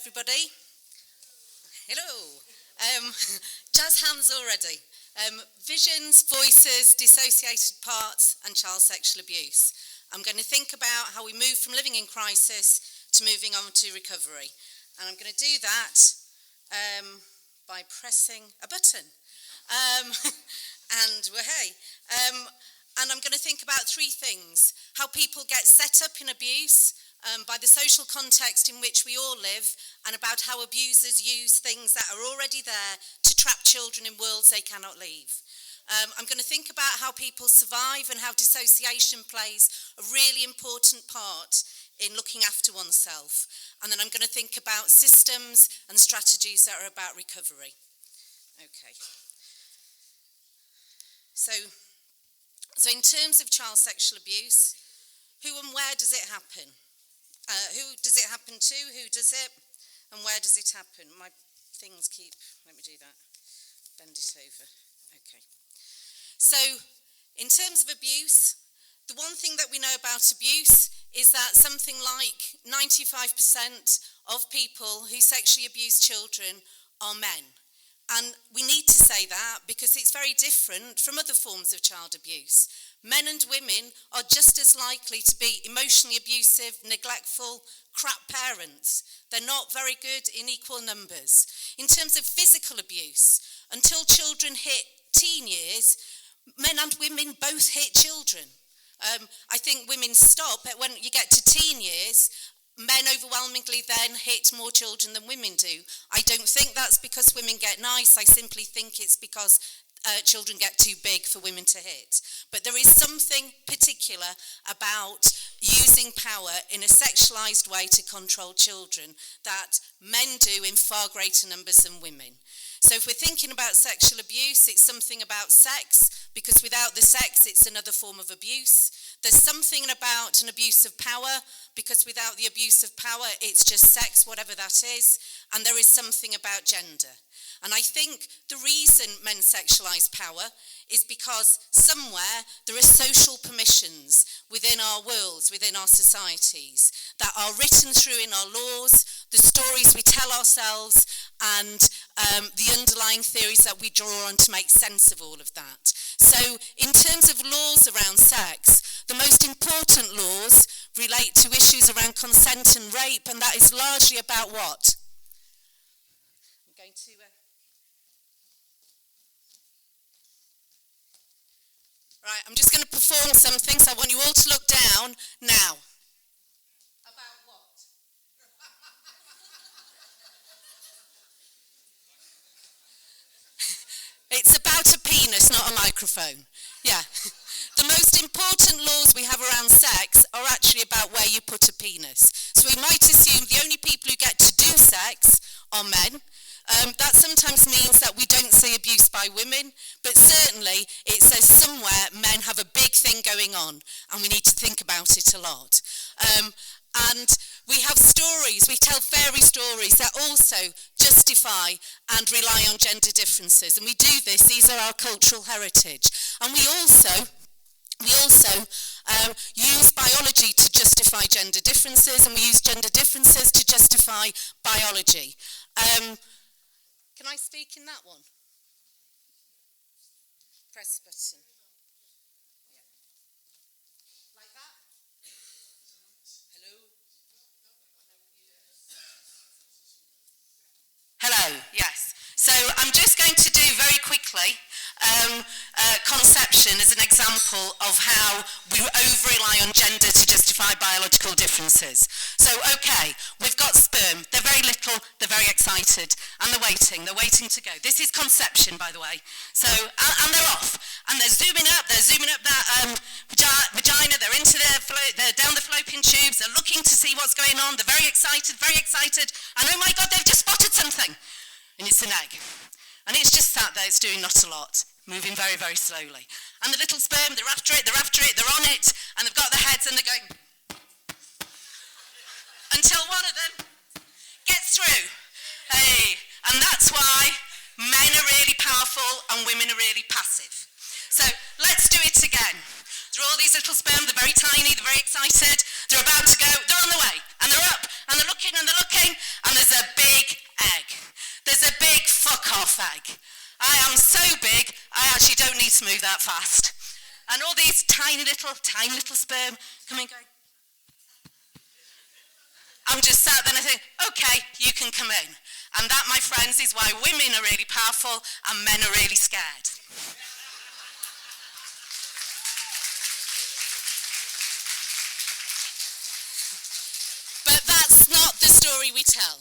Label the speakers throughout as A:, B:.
A: everybody. Hello. Jazz hands already. Visions, voices, dissociated parts, and child sexual abuse. I'm going to think about how we move from living in crisis to moving on to recovery. And I'm going to do that by pressing a button. And I'm going to think about three things. How people get set up in abuse, by the social context in which we all live, and about how abusers use things that are already there to trap children in worlds they cannot leave. I'm going to think about how people survive and how dissociation plays a really important part in looking after oneself. And then I'm going to think about systems and strategies that are about recovery. Okay. So in terms of child sexual abuse, who and where does it happen? Who does it happen to? Who does it? And where does it happen? My things keep... Let me do that. Bend it over. Okay. So, in terms of abuse, the one thing that we know about abuse is that something like 95% of people who sexually abuse children are men. And we need to say that because it's very different from other forms of child abuse. Men and women are just as likely to be emotionally abusive, neglectful, crap parents. They're not very good in equal numbers. In terms of physical abuse, until children hit teen years, men and women both hit children. I think women stop when you get to teen years. Men overwhelmingly then hit more children than women do. I don't think that's because women get nice. I simply think it's because children get too big for women to hit. But there is something particular about using power in a sexualized way to control children that men do in far greater numbers than women. So if we're thinking about sexual abuse, it's something about sex, because without the sex, it's another form of abuse. There's something about an abuse of power, because without the abuse of power, it's just sex, whatever that is. And there is something about gender. And I think the reason men sexualise power is because somewhere there are social permissions within our worlds, within our societies, that are written through in our laws, the stories we tell ourselves, and the underlying theories that we draw on to make sense of all of that. So in terms of laws around sex, the most important laws relate to issues around consent and rape, and that is largely about what? I'm going to... Right, I'm just going to perform something, so I want you all to look down now. About what? It's about a penis, not a microphone. Yeah. The most important laws we have around sex are actually about where you put a penis. So we might assume the only people who get to do sex are men. That sometimes means that we don't see abuse by women, but certainly it says somewhere men have a big thing going on, and we need to think about it a lot. And we have stories, we tell fairy stories that also justify and rely on gender differences, and we do this, these are our cultural heritage. And we also use biology to justify gender differences, and we use gender differences to justify biology. Can I speak in that one? Press the button. Yeah. Like that? Hello? Hello, yes. So I'm just going to do very quickly conception as an example of how we over-rely on gender to justify biological differences. So, okay, we've got sperm. They're very little, they're very excited, and they're waiting to go. This is conception, by the way. So, and they're off, and they're zooming up that vagina, they're they're down the fallopian tubes, they're looking to see what's going on, they're very excited, and oh my God, they've just spotted something, and it's an egg. And it's just sat there, it's doing not a lot, moving very, very slowly. And the little sperm, they're after it, they're on it, and they've got their heads and they're going... until one of them gets through. Hey, and that's why men are really powerful and women are really passive. So let's do it again. There are all these little sperm, they're very tiny, they're very excited, they're about to go, they're on the way, and they're up, and they're looking, and there's a big egg. There's a big fuck-off egg. I am so big, I actually don't need to move that fast. And all these tiny little sperm coming, going. I'm just sat there and I think, okay, you can come in. And that, my friends, is why women are really powerful and men are really scared. But that's not the story we tell.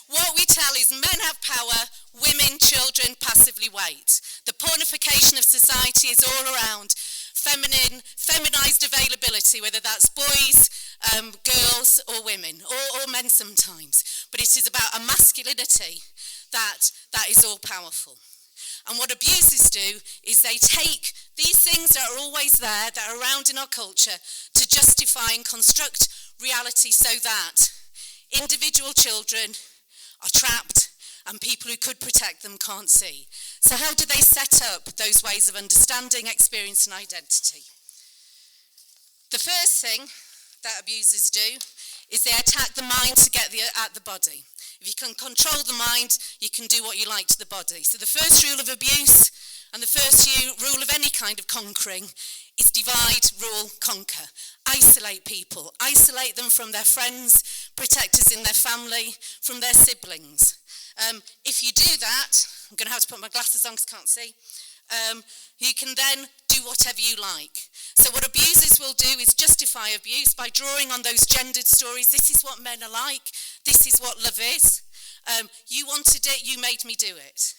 A: What we tell is men have power, women, children passively wait. The pornification of society is all around feminized availability, whether that's boys, girls or women, or men sometimes. But it is about a masculinity that is all powerful. And what abusers do is they take these things that are always there, that are around in our culture, to justify and construct reality so that individual children are trapped and people who could protect them can't see. So how do they set up those ways of understanding, experience and identity? The first thing that abusers do is they attack the mind to get at the body. If you can control the mind, you can do what you like to the body. So the first rule of abuse and the first rule of any kind of conquering is divide, rule, conquer. Isolate people. Isolate them from their friends, protectors in their family, from their siblings. If you do that, I'm going to have to put my glasses on because I can't see, you can then do whatever you like. So what abusers will do is justify abuse by drawing on those gendered stories. This is what men are like. This is what love is. You wanted it, you made me do it.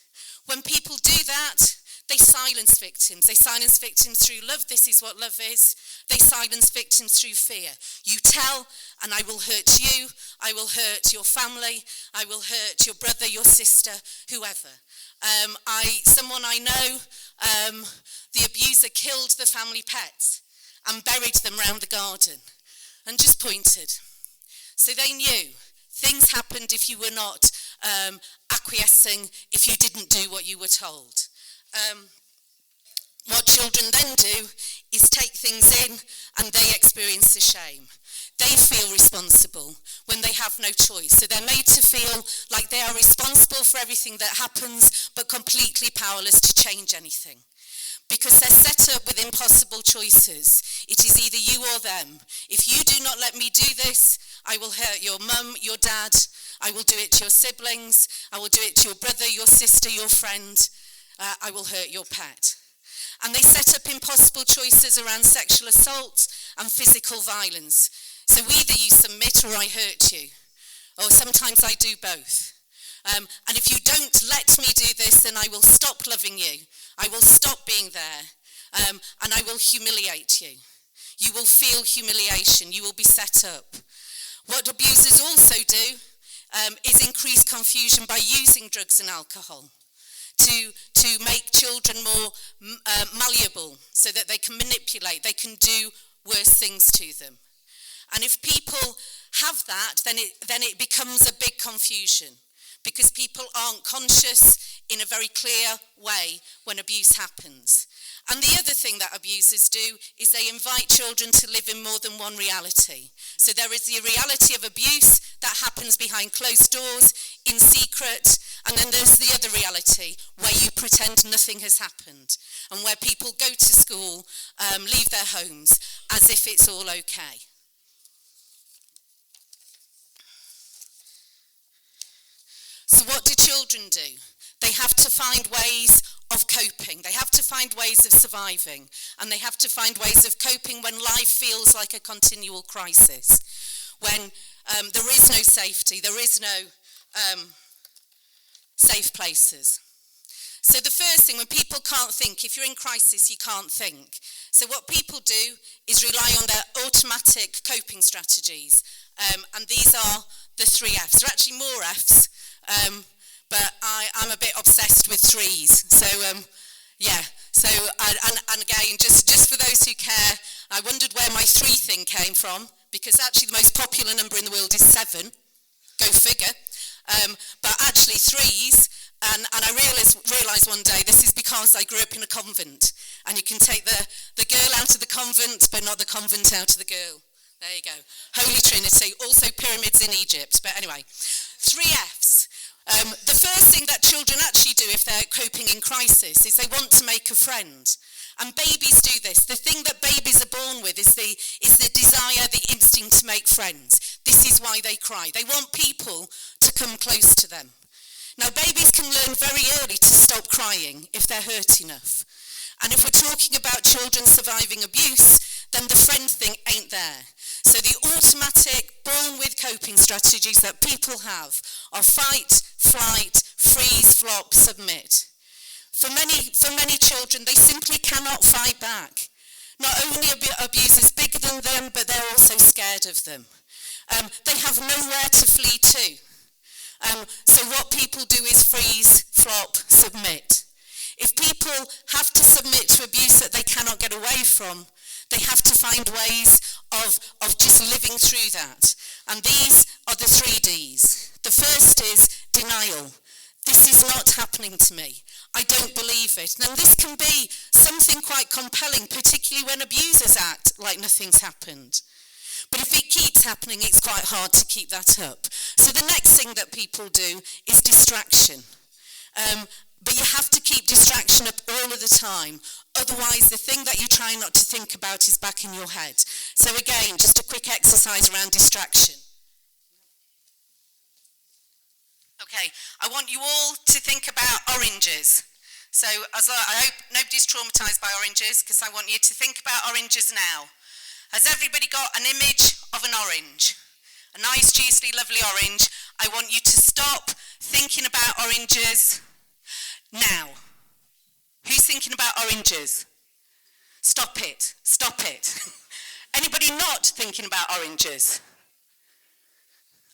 A: When people do that, they silence victims. They silence victims through love. This is what love is. They silence victims through fear. You tell, and I will hurt you. I will hurt your family. I will hurt your brother, your sister, whoever. Someone I know, the abuser killed the family pets and buried them round the garden and just pointed. So they knew things happened if you were not acquiescing, if you didn't do what you were told. What children then do is take things in and they experience the shame. They feel responsible when they have no choice. So they're made to feel like they are responsible for everything that happens, but completely powerless to change anything. Because they're set up with impossible choices. It is either you or them. If you do not let me do this, I will hurt your mum, your dad. I will do it to your siblings. I will do it to your brother, your sister, your friend. I will hurt your pet. And they set up impossible choices around sexual assault and physical violence. So either you submit or I hurt you. Or sometimes I do both. And if you don't let me do this, then I will stop loving you. I will stop being there. And I will humiliate you. You will feel humiliation. You will be set up. What abusers also do is increase confusion by using drugs and alcohol to make children more malleable so that they can manipulate, they can do worse things to them. And if people have that, then it becomes a big confusion because people aren't conscious in a very clear way when abuse happens. And the other thing that abusers do is they invite children to live in more than one reality. So there is the reality of abuse that happens behind closed doors, in secret, and then there's the other reality where you pretend nothing has happened and where people go to school, leave their homes as if it's all okay. So what do children do? They have to find ways of coping. They have to find ways of surviving. And they have to find ways of coping when life feels like a continual crisis. When there is no safety, there is no safe places. So the first thing, when people can't think, if you're in crisis, you can't think. So what people do is rely on their automatic coping strategies. And these are the 3 Fs. There are actually more Fs. But I'm a bit obsessed with 3s. So, yeah. So, and again, just for those who care, I wondered where my 3 thing came from, because actually the most popular number in the world is 7. Go figure. But actually 3s, and I realised one day this is because because I grew up in a convent, and you can take the girl out of the convent, but not the convent out of the girl. There you go. Holy Trinity, also pyramids in Egypt. But anyway, 3 F's. The first thing that children actually do if they're coping in crisis is they want to make a friend. And babies do this. The thing that babies are born with is the desire, the instinct to make friends. This is why they cry. They want people to come close to them. Now, babies can learn very early to stop crying if they're hurt enough. And if we're talking about children surviving abuse, then the friend thing ain't there. So the automatic, born-with coping strategies that people have are fight, flight, freeze, flop, submit. For many children, they simply cannot fight back. Not only are abusers bigger than them, but they're also scared of them. They have nowhere to flee to. So what people do is freeze, flop, submit. If people have to submit to abuse that they cannot get away from, they have to find ways of just living through that. And these are the 3 Ds. The first is denial. This is not happening to me. I don't believe it. Now, this can be something quite compelling, particularly when abusers act like nothing's happened. But if it keeps happening, it's quite hard to keep that up. So the next thing that people do is distraction. But you have to keep distraction up all of the time. Otherwise, the thing that you try not to think about is back in your head. So again, just a quick exercise around distraction. Okay, I want you all to think about oranges. So I hope nobody's traumatised by oranges, because I want you to think about oranges now. Has everybody got an image of an orange? A nice, juicy, lovely orange. I want you to stop thinking about oranges now. Who's thinking about oranges? Stop it. Stop it. Anybody not thinking about oranges?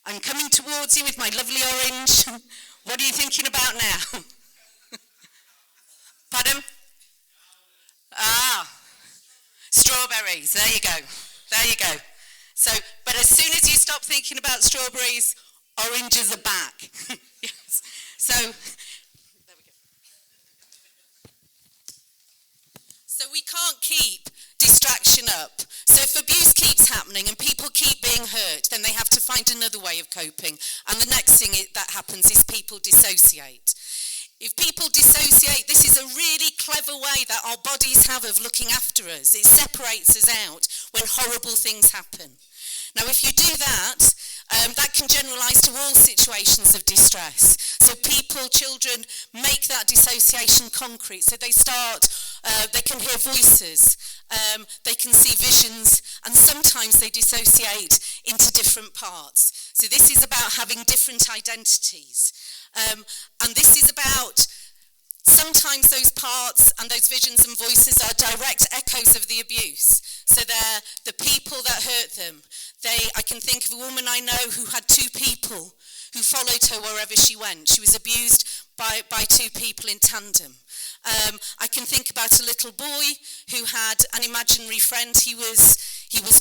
A: I'm coming towards you with my lovely orange. What are you thinking about now? Pardon? Strawberries. There you go. There you go. So, but as soon as you stop thinking about strawberries, oranges are back. Yes. So, there we go. So we can't keep distraction up. So if abuse keeps happening and people keep being hurt, then they have to find another way of coping. And the next thing that happens is people dissociate. If people dissociate, this is a really clever way that our bodies have of looking after us. It separates us out when horrible things happen. Now, if you do that, that can generalise to all situations of distress. So people, children, make that dissociation concrete. So they start, they can hear voices, they can see visions, and sometimes they dissociate into different parts. So this is about having different identities. And this is about sometimes those parts and those visions and voices are direct echoes of the abuse. So they're the people that hurt them. I can think of a woman I know who had 2 people who followed her wherever she went. She was abused by 2 people in tandem. I can think about a little boy who had an imaginary friend. He was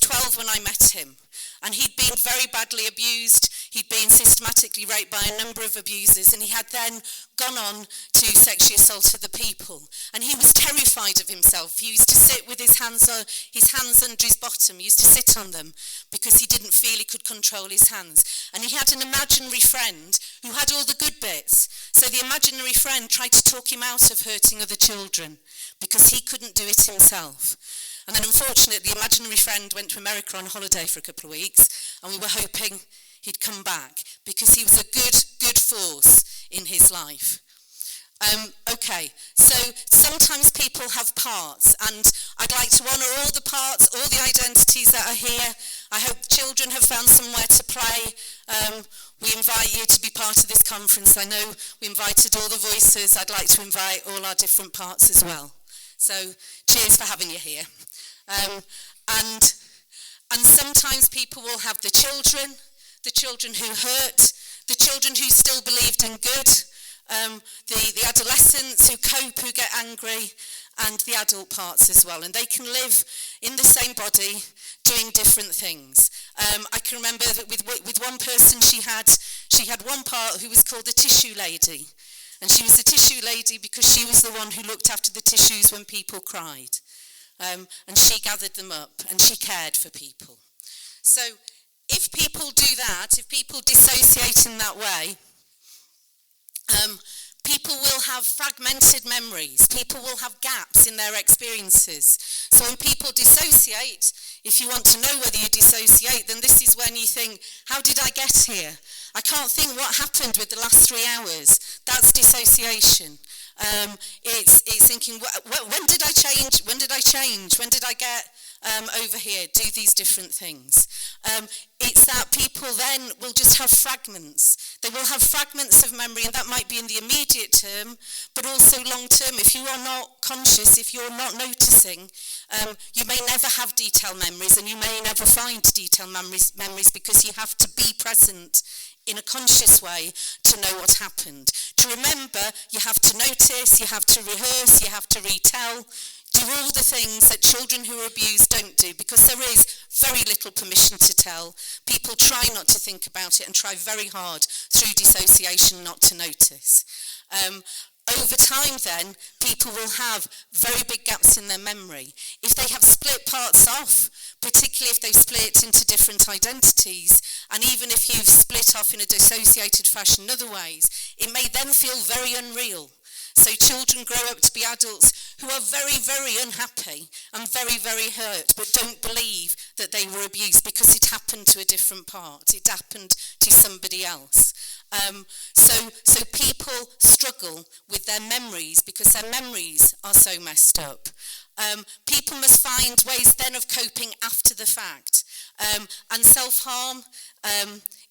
A: 12 when I met him, and he'd been very badly abused. He'd been systematically raped by a number of abusers, and he had then gone on to sexually assault other people. And he was terrified of himself. He used to sit with his hands under his bottom. He used to sit on them because he didn't feel he could control his hands. And he had an imaginary friend who had all the good bits. So the imaginary friend tried to talk him out of hurting other children because he couldn't do it himself. And then unfortunately, the imaginary friend went to America on holiday for a couple of weeks, and we were hoping he'd come back because he was a good force in his life. Okay, so sometimes people have parts, and I'd like to honour all the parts, all the identities that are here. I hope children have found somewhere to play. We invite you to be part of this conference. I know we invited all the voices. I'd like to invite all our different parts as well. So cheers for having you here. And sometimes people will have the children who hurt, the children who still believed in good, the adolescents who cope, who get angry, and the adult parts as well. And they can live in the same body doing different things. I can remember that with one person, she had one part who was called the tissue lady. And she was the tissue lady because she was the one who looked after the tissues when people cried. And she gathered them up and she cared for people. So if people do that, if people dissociate in that way, people will have fragmented memories. People will have gaps in their experiences. So when people dissociate, if you want to know whether you dissociate, then this is when you think, how did I get here? I can't think what happened with the last 3 hours. That's dissociation. It's thinking, when did I change? When did I change? When did I get over here? Do these different things. It's that people then will just have fragments. They will have fragments of memory, and that might be in the immediate term, but also long term. If you are not conscious, if you're not noticing, you may never have detailed memories, and you may never find detailed memories because you have to be present in a conscious way to know what happened. To remember, you have to notice, you have to rehearse, you have to retell, do all the things that children who are abused don't do, because there is very little permission to tell. People try not to think about it and try very hard through dissociation not to notice. Over time then, people will have very big gaps in their memory. If they have split parts off, particularly if they've split into different identities, and even if you've split off in a dissociated fashion in other ways, it may then feel very unreal. So children grow up to be adults who are very, very unhappy and very, very hurt, but don't believe that they were abused because it happened to a different part. It happened to somebody else. So people struggle with their memories because their memories are so messed up. People must find ways then of coping after the fact. And self-harm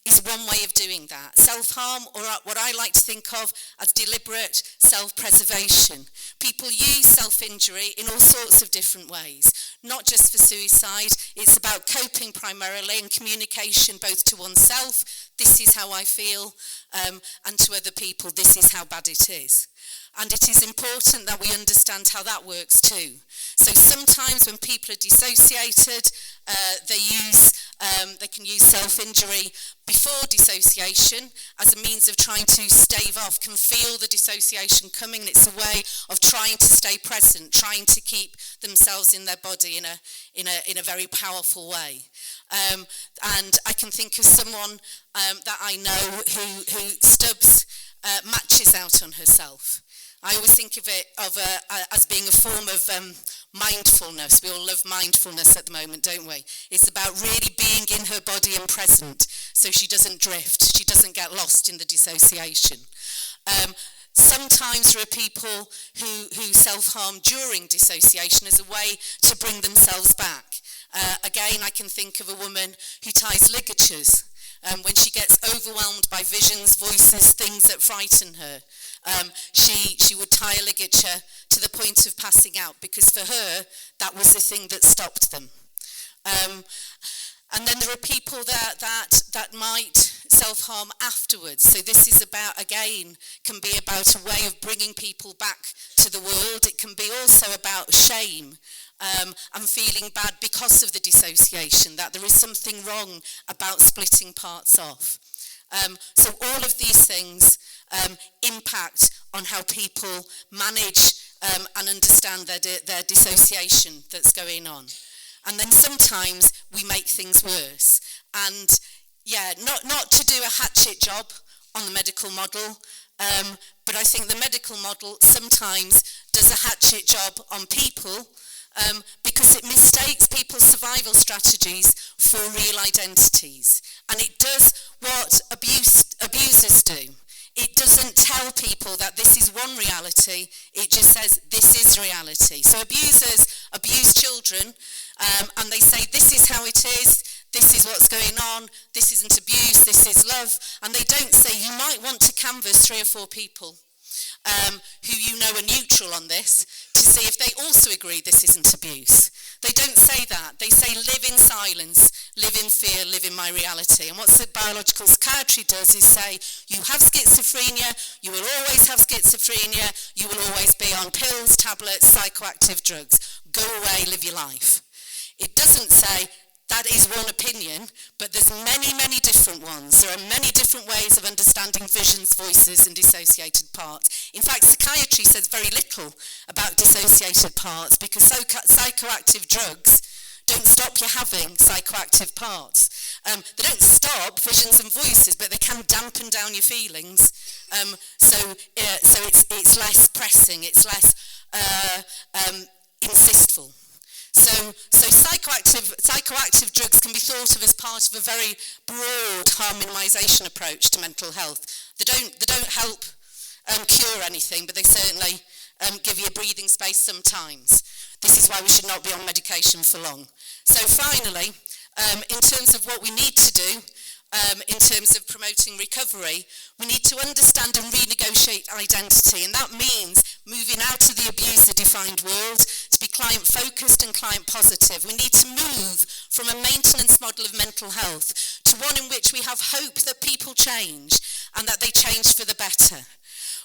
A: is one way of doing that. Self-harm, or what I like to think of as deliberate self-preservation. People use self-injury in all sorts of different ways, not just for suicide. It's about coping primarily and communication both to oneself, this is how I feel, and to other people, this is how bad it is. And it is important that we understand how that works too. So sometimes when people are dissociated, they can use self-injury before dissociation as a means of trying to stave off, can feel the dissociation coming, and it's a way of trying to stay present, trying to keep themselves in their body in a very powerful way. And I can think of someone that I know who stubs matches out on herself. I always think of it as being a form of mindfulness. We all love mindfulness at the moment, don't we? It's about really being in her body and present so she doesn't drift, she doesn't get lost in the dissociation. Sometimes there are people who self-harm during dissociation as a way to bring themselves back. Again, I can think of a woman who ties ligatures when she gets overwhelmed by visions, voices, things that frighten her. She would tie a ligature to the point of passing out because for her that was the thing that stopped them. And then there are people that might self-harm afterwards. So this is about, again, can be about a way of bringing people back to the world. It can be also about shame and feeling bad because of the dissociation, that there is something wrong about splitting parts off. So all of these things impact on how people manage and understand their dissociation that's going on. And then sometimes we make things worse. And yeah, not to do a hatchet job on the medical model, but I think the medical model sometimes does a hatchet job on people because it mistakes people's survival strategies for real identities. And it does what abusers do. It doesn't tell people that this is one reality, it just says this is reality. So abusers abuse children and they say this is how it is, this is what's going on, this isn't abuse, this is love. And they don't say you might want to canvass 3 or 4 people who you know are neutral on this to see if they also agree this isn't abuse. They don't say that. They say live in silence, live in fear, live in my reality. And what the biological psychiatry does is say you have schizophrenia, you will always have schizophrenia, you will always be on pills, tablets, psychoactive drugs. Go away, live your life. It doesn't say that is one opinion, but there's many, many different ones. There are many different ways of understanding visions, voices, and dissociated parts. In fact, psychiatry says very little about dissociated parts because psychoactive drugs don't stop you having psychoactive parts. They don't stop visions and voices, but they can dampen down your feelings. So it's less pressing, it's less insistful. So psychoactive drugs can be thought of as part of a very broad harm minimisation approach to mental health. They don't help cure anything, but they certainly give you a breathing space sometimes. This is why we should not be on medication for long. So finally, in terms of what we need to do, in terms of promoting recovery, we need to understand and renegotiate identity, and that means moving out of the abuser-defined world to be client-focused and client-positive. We need to move from a maintenance model of mental health to one in which we have hope that people change and that they change for the better.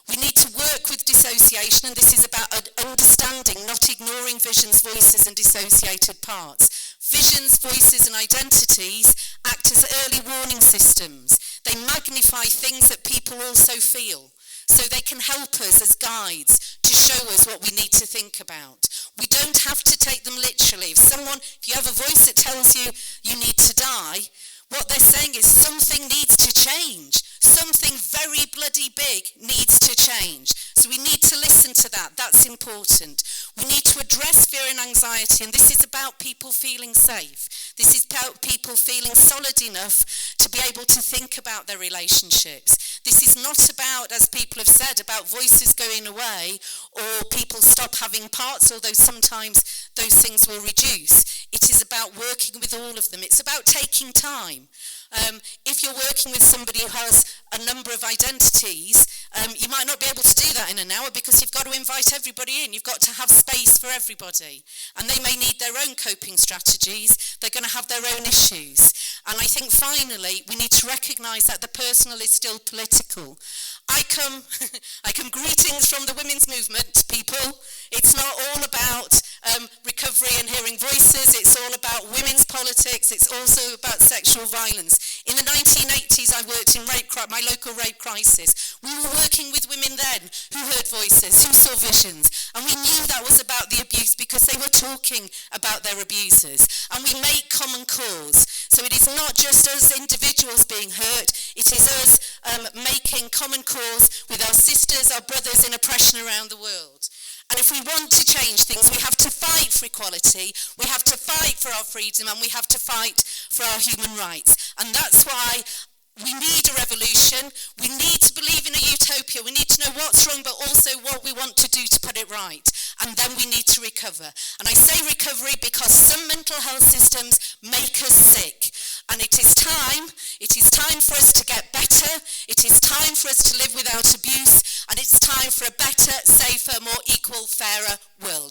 A: We need to work with dissociation, and this is about understanding, not ignoring visions, voices and dissociated parts. Visions, voices and identities act as early warning systems. They magnify things that people also feel, so they can help us as guides to show us what we need to think about. We don't have to take them literally. If you have a voice that tells you you need to die, what they're saying is something needs to change. Something very bloody big needs to change. So we need to listen to that. That's important. We need to address fear and anxiety, and this is about people feeling safe. This is about people feeling solid enough to be able to think about their relationships. This is not about, as people have said, about voices going away or people stop having parts, although sometimes those things will reduce. It is about working with all of them. It's about taking time. If you're working with somebody who has a number of identities, you might not be able to do that in an hour because you've got to invite everybody in. You've got to have space for everybody. And they may need their own coping strategies. They're going to have their own issues. And I think finally, we need to recognise that the personal is still political. I come greetings from the women's movement, people. It's not all about recovery and hearing voices. It's all about women's politics. It's also about sexual violence. In the 1980s, I worked in my local rape crisis. We were working with women then who heard voices, who saw visions, and we knew that was about the abuse because they were talking about their abusers. And we make common cause. So it is not just us individuals being hurt, it is us making common cause with our sisters, our brothers in oppression around the world. And if we want to change things, we have to fight for equality, we have to fight for our freedom, and we have to fight for our human rights. And that's why we need a revolution. We need to believe in a utopia. We need to know what's wrong, but also what we want to do to put it right. And then we need to recover. And I say recovery because some mental health systems make us sick. And it is time for us to get better. It is time for us to live without abuse. And it's time for a better, safer, more equal, fairer world.